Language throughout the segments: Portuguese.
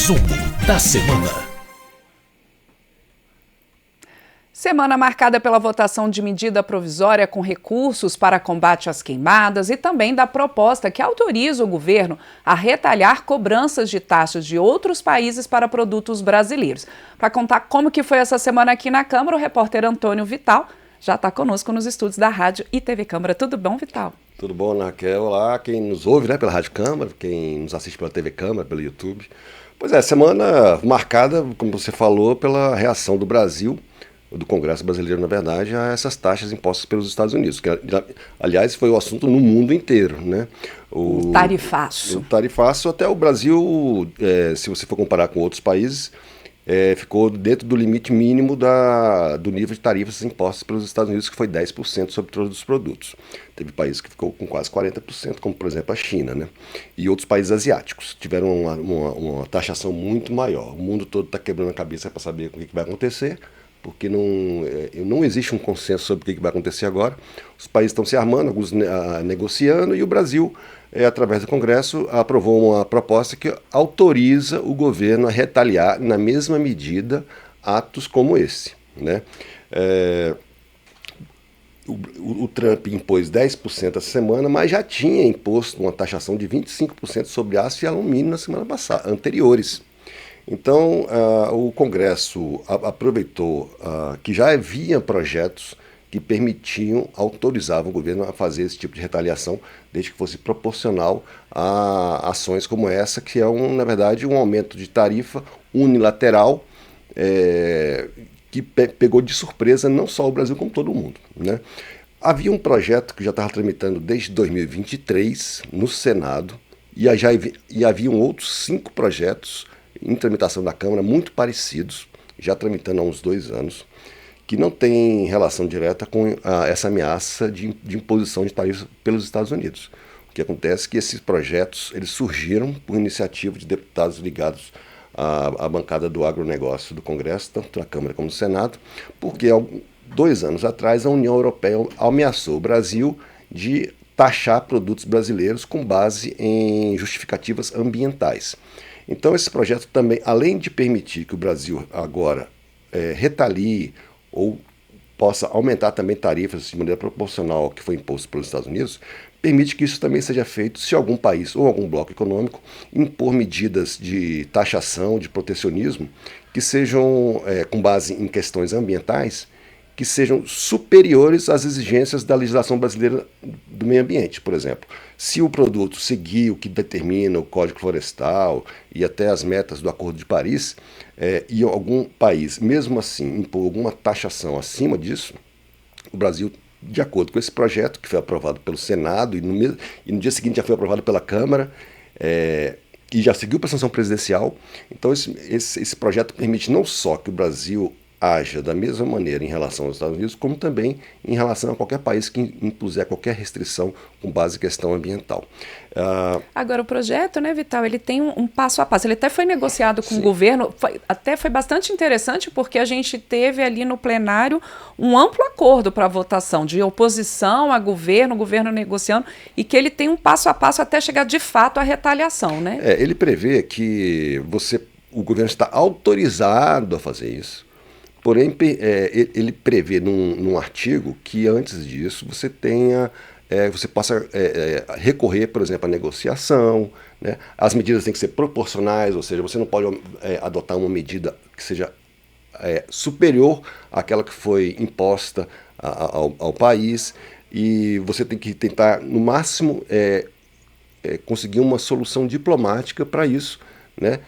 Resumo da semana. Semana marcada pela votação de medida provisória com recursos para combate às queimadas e também da proposta que autoriza o governo a retalhar cobranças de taxas de outros países para produtos brasileiros. Para contar como que foi essa semana aqui na Câmara, o repórter Antônio Vital já está conosco nos estúdios da Rádio e TV Câmara. Tudo bom, Vital? Tudo bom, Raquel? Olá, quem nos ouve, pela Rádio Câmara, quem nos assiste pela TV Câmara, pelo YouTube. Pois é, semana marcada, como você falou, pela reação do Brasil, do Congresso brasileiro, na verdade, a essas taxas impostas pelos Estados Unidos, que, aliás, foi o assunto no mundo inteiro, né? O tarifaço. O tarifaço, até o Brasil, se você for comparar com outros países, ficou dentro do limite mínimo do nível de tarifas impostas pelos Estados Unidos, que foi 10% sobre todos os produtos. Teve países que ficou com quase 40%, como por exemplo a China, né? E outros países asiáticos tiveram uma taxação muito maior. O mundo todo está quebrando a cabeça para saber o que vai acontecer, porque não existe um consenso sobre o que vai acontecer agora. Os países estão se armando, alguns negociando, e o Brasil, através do Congresso, aprovou uma proposta que autoriza o governo a retaliar, na mesma medida, atos como esse, né? O Trump impôs 10% essa semana, mas já tinha imposto uma taxação de 25% sobre aço e alumínio na semana passada, anteriores. Então, o Congresso aproveitou que já havia projetos que autorizavam o governo a fazer esse tipo de retaliação, desde que fosse proporcional a ações como essa, que é, na verdade, um aumento de tarifa unilateral que pegou de surpresa não só o Brasil, como todo mundo, né? Havia um projeto que já estava tramitando desde 2023 no Senado, e haviam outros 5 projetos em tramitação da Câmara, muito parecidos, já tramitando há uns 2 anos, que não tem relação direta com essa ameaça de imposição de tarifas pelos Estados Unidos. O que acontece é que esses projetos eles surgiram por iniciativa de deputados ligados à bancada do agronegócio do Congresso, tanto na Câmara como no Senado, porque 2 anos atrás a União Europeia ameaçou o Brasil de taxar produtos brasileiros com base em justificativas ambientais. Então esse projeto também, além de permitir que o Brasil agora retalie ou possa aumentar também tarifas de maneira proporcional ao que foi imposto pelos Estados Unidos, permite que isso também seja feito se algum país ou algum bloco econômico impor medidas de taxação, de protecionismo, que sejam com base em questões ambientais, que sejam superiores às exigências da legislação brasileira do meio ambiente. Por exemplo, se o produto seguir o que determina o Código Florestal e até as metas do Acordo de Paris, e algum país, mesmo assim, impor alguma taxação acima disso, o Brasil, de acordo com esse projeto, que foi aprovado pelo Senado e no dia seguinte já foi aprovado pela Câmara, e já seguiu para a sanção presidencial. Então esse projeto permite não só que o Brasil haja da mesma maneira em relação aos Estados Unidos, como também em relação a qualquer país que impuser qualquer restrição com base em questão ambiental. Agora, o projeto, né, Vital, ele tem um passo a passo. Ele até foi negociado com o governo, até foi bastante interessante, porque a gente teve ali no plenário um amplo acordo para a votação, de oposição a governo, o governo negociando, e que ele tem um passo a passo até chegar de fato à retaliação, né? Ele prevê que o governo está autorizado a fazer isso. Porém, ele prevê num artigo que antes disso você possa recorrer, por exemplo, à negociação, né? As medidas têm que ser proporcionais, ou seja, você não pode adotar uma medida que seja superior àquela que foi imposta ao país, e você tem que tentar, no máximo, conseguir uma solução diplomática para isso, né?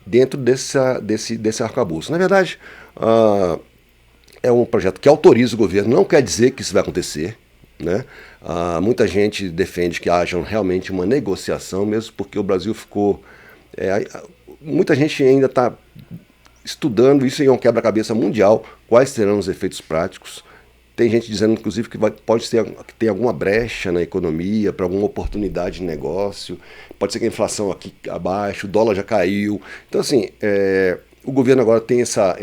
Dentro desse arcabouço. Na verdade, é um projeto que autoriza o governo, não quer dizer que isso vai acontecer, né? Muita gente defende que haja realmente uma negociação, mesmo porque o Brasil ficou... muita gente ainda está estudando, isso é um quebra-cabeça mundial, quais serão os efeitos práticos. Tem gente dizendo, inclusive, que pode ser que tenha alguma brecha na economia, para alguma oportunidade de negócio. Pode ser que a inflação aqui abaixo, o dólar já caiu. Então, assim, o governo agora tem essa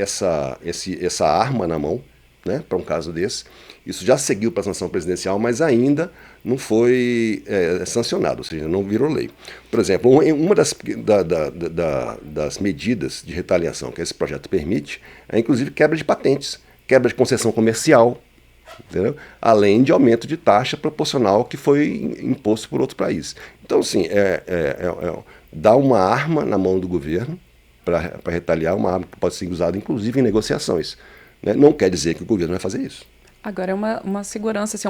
arma na mão, né, para um caso desse. Isso já seguiu para a sanção presidencial, mas ainda não foi sancionado, ou seja, não virou lei. Por exemplo, uma das medidas de retaliação que esse projeto permite é, inclusive, quebra de patentes, quebra de concessão comercial, entendeu? Além de aumento de taxa proporcional que foi imposto por outro país. Então, assim, dá uma arma na mão do governo para retaliar, uma arma que pode ser usada, inclusive, em negociações, né? Não quer dizer que o governo vai fazer isso. Agora é uma segurança, assim,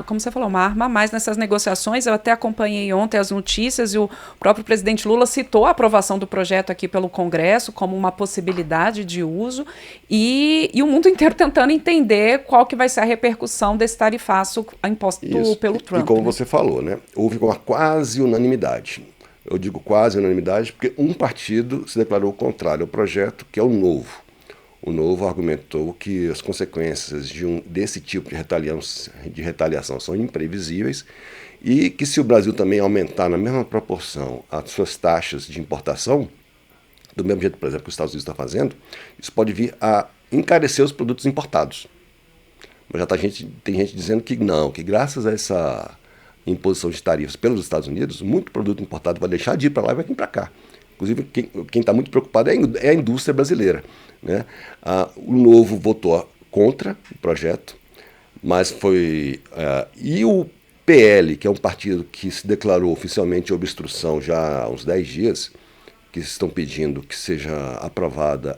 como você falou, uma arma a mais nessas negociações. Eu até acompanhei ontem as notícias e o próprio presidente Lula citou a aprovação do projeto aqui pelo Congresso como uma possibilidade de uso e o mundo inteiro tentando entender qual que vai ser a repercussão desse tarifaço imposto pelo Trump. E como você falou, né, houve uma quase unanimidade. Eu digo quase unanimidade porque um partido se declarou contrário ao projeto, que é o Novo. O Novo argumentou que as consequências desse tipo de retaliação são imprevisíveis e que se o Brasil também aumentar na mesma proporção as suas taxas de importação, do mesmo jeito, por exemplo, que os Estados Unidos está fazendo, isso pode vir a encarecer os produtos importados. Mas já tem gente dizendo que não, que graças a essa imposição de tarifas pelos Estados Unidos, muito produto importado vai deixar de ir para lá e vai vir para cá. Inclusive, quem está muito preocupado é a indústria brasileira, né? O Novo votou contra o projeto, mas foi... e o PL, que é um partido que se declarou oficialmente obstrução já há uns 10 dias, que estão pedindo que seja aprovada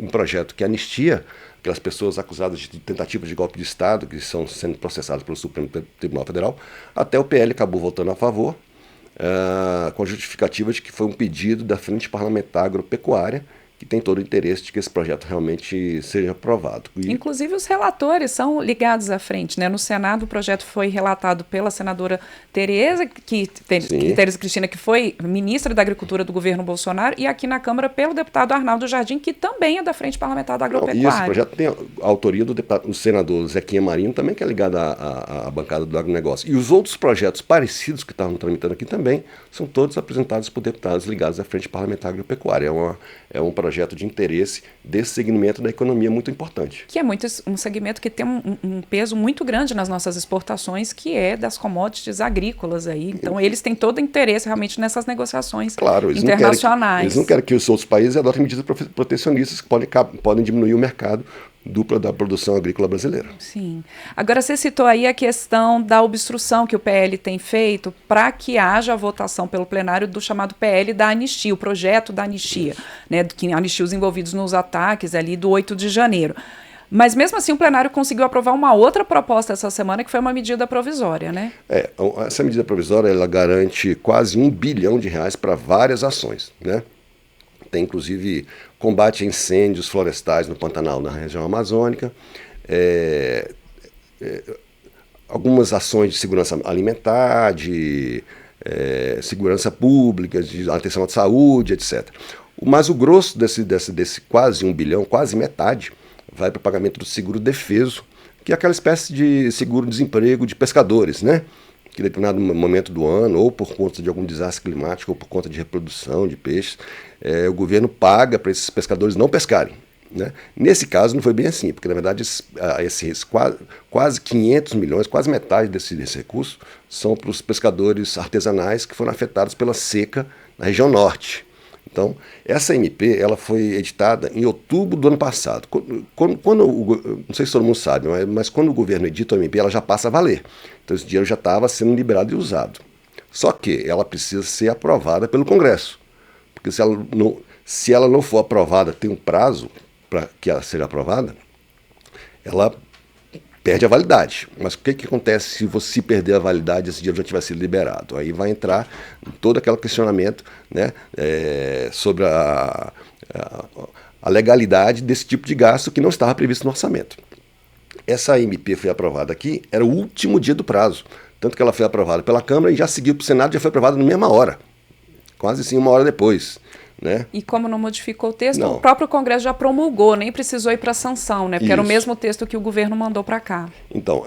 um projeto que anistia aquelas pessoas acusadas de tentativa de golpe de Estado, que estão sendo processadas pelo Supremo Tribunal Federal. Até o PL acabou votando a favor, com a justificativa de que foi um pedido da Frente Parlamentar Agropecuária, que tem todo o interesse de que esse projeto realmente seja aprovado. Inclusive os relatores são ligados à frente, né? No Senado o projeto foi relatado pela senadora Tereza Cristina, que foi ministra da Agricultura do governo Bolsonaro, e aqui na Câmara pelo deputado Arnaldo Jardim, que também é da Frente Parlamentar da Agropecuária. E esse projeto tem a autoria do senador Zequinha Marinho, também, que é ligado à bancada do agronegócio. E os outros projetos parecidos que estavam tramitando aqui também são todos apresentados por deputados ligados à Frente Parlamentar Agropecuária. É um projeto de interesse desse segmento da economia muito importante. Que é um segmento que tem um peso muito grande nas nossas exportações, que é das commodities agrícolas aí. Então, eles têm todo o interesse realmente nessas negociações internacionais. Eles não querem que os outros países adotem medidas protecionistas que podem diminuir o mercado dupla da produção agrícola brasileira. Sim. Agora, você citou aí a questão da obstrução que o PL tem feito para que haja a votação pelo plenário do chamado PL da anistia, o projeto da anistia, né, que anistia os envolvidos nos ataques ali do 8 de janeiro. Mas, mesmo assim, o plenário conseguiu aprovar uma outra proposta essa semana, que foi uma medida provisória, né? Essa medida provisória, ela garante quase R$1 bilhão para várias ações, né? Tem, inclusive, combate a incêndios florestais no Pantanal, na região amazônica, algumas ações de segurança alimentar, de segurança pública, de atenção à saúde, etc. Mas o grosso desse quase 1 bilhão, quase metade, vai para o pagamento do seguro-defeso, que é aquela espécie de seguro-desemprego de pescadores, né? Que em determinado momento do ano, ou por conta de algum desastre climático, ou por conta de reprodução de peixes, o governo paga para esses pescadores não pescarem, né? Nesse caso não foi bem assim, porque na verdade esses quase 500 milhões, quase metade desse recurso, são para os pescadores artesanais que foram afetados pela seca na região norte. Então, essa MP ela foi editada em outubro do ano passado. Não sei se todo mundo sabe, mas quando o governo edita a MP, ela já passa a valer. Então, esse dinheiro já estava sendo liberado e usado. Só que ela precisa ser aprovada pelo Congresso. Porque se ela não for aprovada, tem um prazo para que ela seja aprovada, ela perde a validade. Mas o que acontece se você perder a validade e esse dinheiro já tiver sido liberado? Aí vai entrar todo aquele questionamento, né, sobre a legalidade desse tipo de gasto que não estava previsto no orçamento. Essa MP foi aprovada aqui, era o último dia do prazo. Tanto que ela foi aprovada pela Câmara e já seguiu para o Senado, já foi aprovada na mesma hora. Quase assim, 1 hora depois. Né? E como não modificou o texto, o próprio Congresso já promulgou, nem precisou ir para a sanção, né? Porque era o mesmo texto que o governo mandou para cá. Então,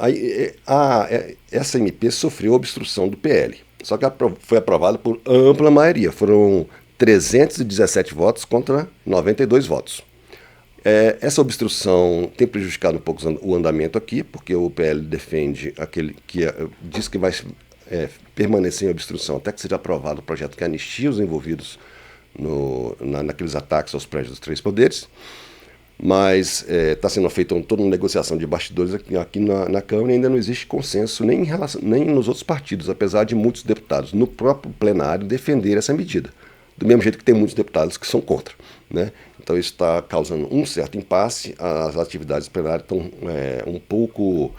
essa MP sofreu obstrução do PL, só que foi aprovada por ampla maioria, foram 317 votos contra 92 votos. Essa obstrução tem prejudicado um pouco o andamento aqui, porque o PL defende aquele que diz que vai permanecer em obstrução até que seja aprovado o projeto que anistia os envolvidos naqueles ataques aos prédios dos três poderes. Mas está sendo feita toda uma negociação de bastidores aqui na Câmara e ainda não existe consenso nem nos outros partidos, apesar de muitos deputados no próprio plenário defender essa medida. Do mesmo jeito que tem muitos deputados que são contra, né? Então isso está causando um certo impasse, as atividades plenárias estão um pouco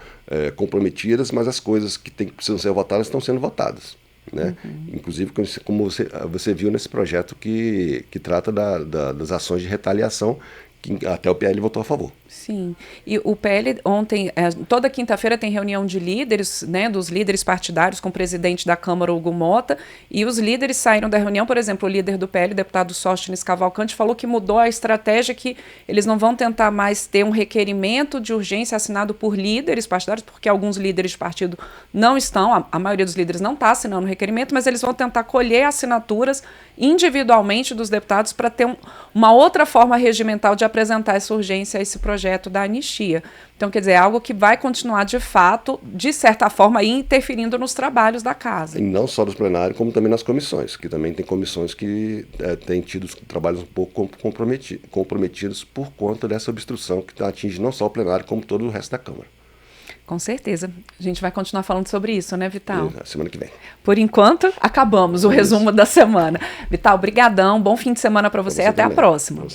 comprometidas, mas as coisas que precisam ser votadas estão sendo votadas, né? Inclusive como você viu nesse projeto que trata das ações de retaliação, que até o PL votou a favor. Sim, e o PL ontem, toda quinta-feira tem reunião de líderes, né, dos líderes partidários com o presidente da Câmara, Hugo Mota, e os líderes saíram da reunião, por exemplo, o líder do PL, deputado Sóstenes Cavalcante, falou que mudou a estratégia, que eles não vão tentar mais ter um requerimento de urgência assinado por líderes partidários, porque alguns líderes de partido não estão, a maioria dos líderes não está assinando o requerimento, mas eles vão tentar colher assinaturas individualmente dos deputados para ter uma outra forma regimental de apresentar essa urgência a esse projeto da anistia. Então, quer dizer, é algo que vai continuar de fato, de certa forma, interferindo nos trabalhos da casa. E não só dos plenários, como também nas comissões, que também tem comissões que têm tido trabalhos um pouco comprometidos por conta dessa obstrução que atinge não só o plenário, como todo o resto da Câmara. Com certeza. A gente vai continuar falando sobre isso, né, Vital? Semana que vem. Por enquanto, acabamos o resumo da semana. Vital, brigadão, bom fim de semana para você e até a próxima.